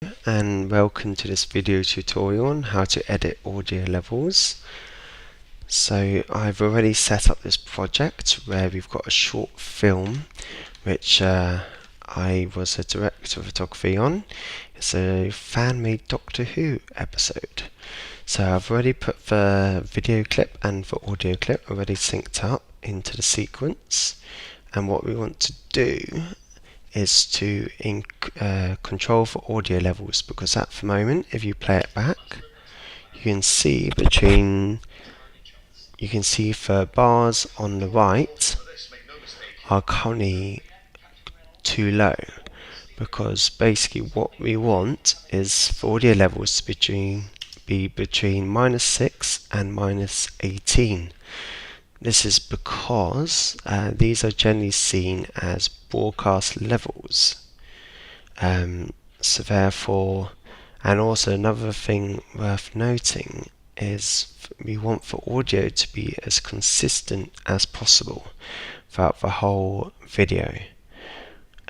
and welcome to this video tutorial on how to edit audio levels. So I've already set up this project where we've got a short film which I was a director of photography on. It's a fan-made Doctor Who episode. So I've already put the video clip and the audio clip already synced up into the sequence, and what we want to do is to control for audio levels, because at the moment if you play it back you can see the bars on the right are currently too low, because basically what we want is for audio levels to be between -6 and -18. This is because these are generally seen as broadcast levels. So therefore, and also another thing worth noting is we want the audio to be as consistent as possible throughout the whole video.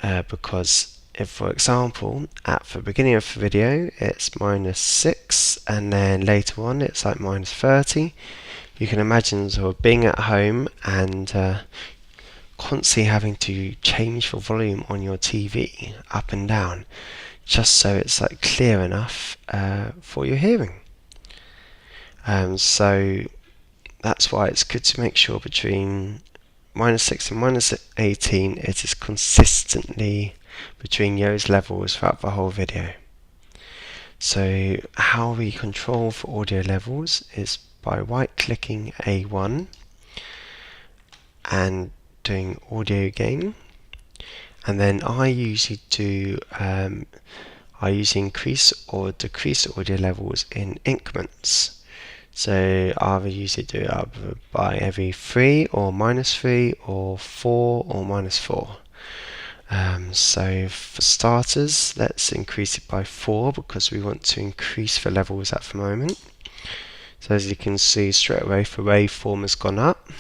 Because if, for example, at the beginning of the video it's -6 and then later on it's like -30, you can imagine sort of being at home and constantly having to change the volume on your TV up and down just so it's like clear enough for your hearing. So that's why it's good to make sure between -6 and -18 it is consistently between those levels throughout the whole video. So how we control for audio levels is by right-clicking A1 and doing audio gain, and then I usually increase or decrease audio levels in increments. So I will usually do it either by every 3 or -3 or 4 or -4. So for starters, let's increase it by 4 because we want to increase the levels at the moment. So as you can see straight away, the waveform has gone up.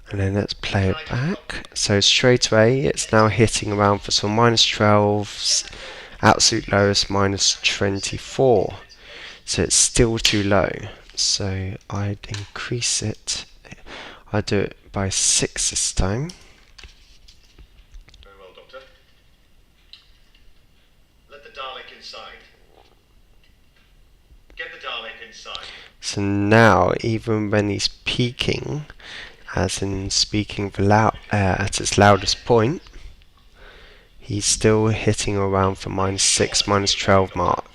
And then let's play it back. So straight away it's now hitting around for some -12, absolute lowest -24. So it's still too low. So I'd increase it. I'd do it by 6 this time. Very well, Doctor. Let the Dalek inside. Get the Dalek inside. So now, even when he's peaking, as in speaking at its loudest point, he's still hitting around for -6, -12 mark,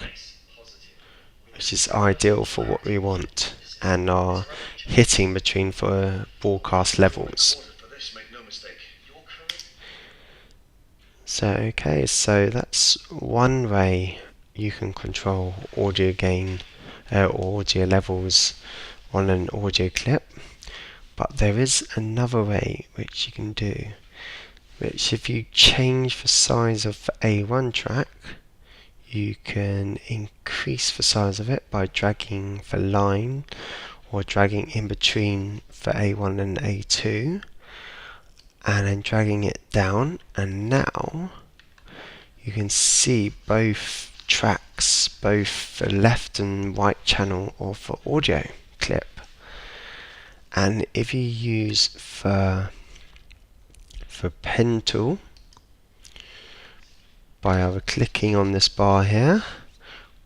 which is ideal for what we want, and are hitting between for broadcast levels. So okay, so that's one way you can control audio gain or audio levels on an audio clip. But there is another way which you can do, which if you change the size of the A1 track, you can increase the size of it by dragging the line or dragging in between the A1 and A2 and then dragging it down, and now you can see both tracks, both the left and right channel of the audio clip. And if you use the pen tool by either clicking on this bar here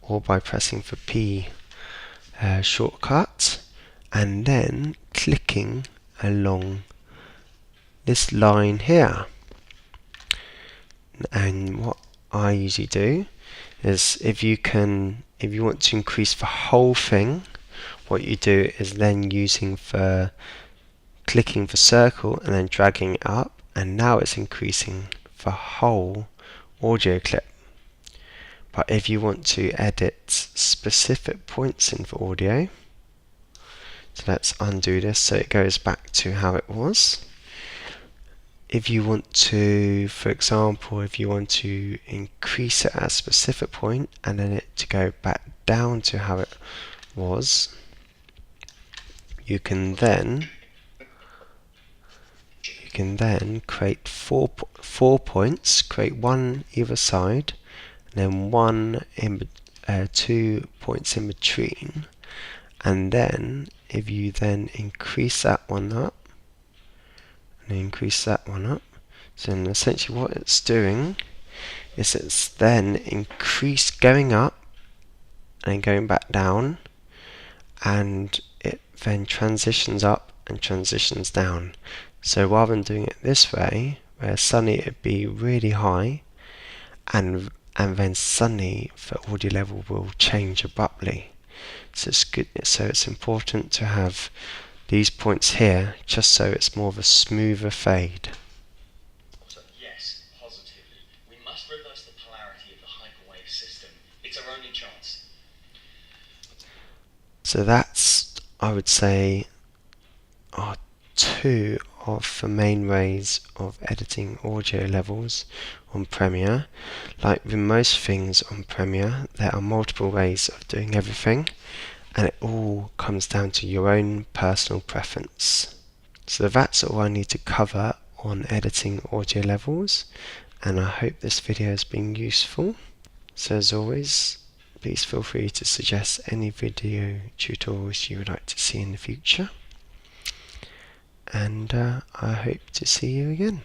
or by pressing the P shortcut and then clicking along this line here, and what I usually do is if you want to increase the whole thing, what you do is then clicking the circle and then dragging it up, and now it's increasing the whole audio clip. But if you want to edit specific points in the audio, so let's undo this so it goes back to how it was. If you want to, for example, if you want to increase it at a specific point and then it to go back down to how it was, you can then create four points, create one either side, then 2 points in between, and then if you then increase that one up and increase that one up, so then essentially what it's doing is it's then going up and going back down, and it then transitions up and transitions down. So rather than doing it this way, where suddenly it'd be really high, and then suddenly the audio level will change abruptly. So it's good. So it's important to have these points here, just so it's more of a smoother fade. Yes, positively. We must reverse the polarity of the hyperwave system. It's our only chance. So that's, I would say, are two of the main ways of editing audio levels on Premiere. Like with most things on Premiere, there are multiple ways of doing everything, and it all comes down to your own personal preference. So that's all I need to cover on editing audio levels, and I hope this video has been useful. So as always, please feel free to suggest any video tutorials you would like to see in the future, and I hope to see you again.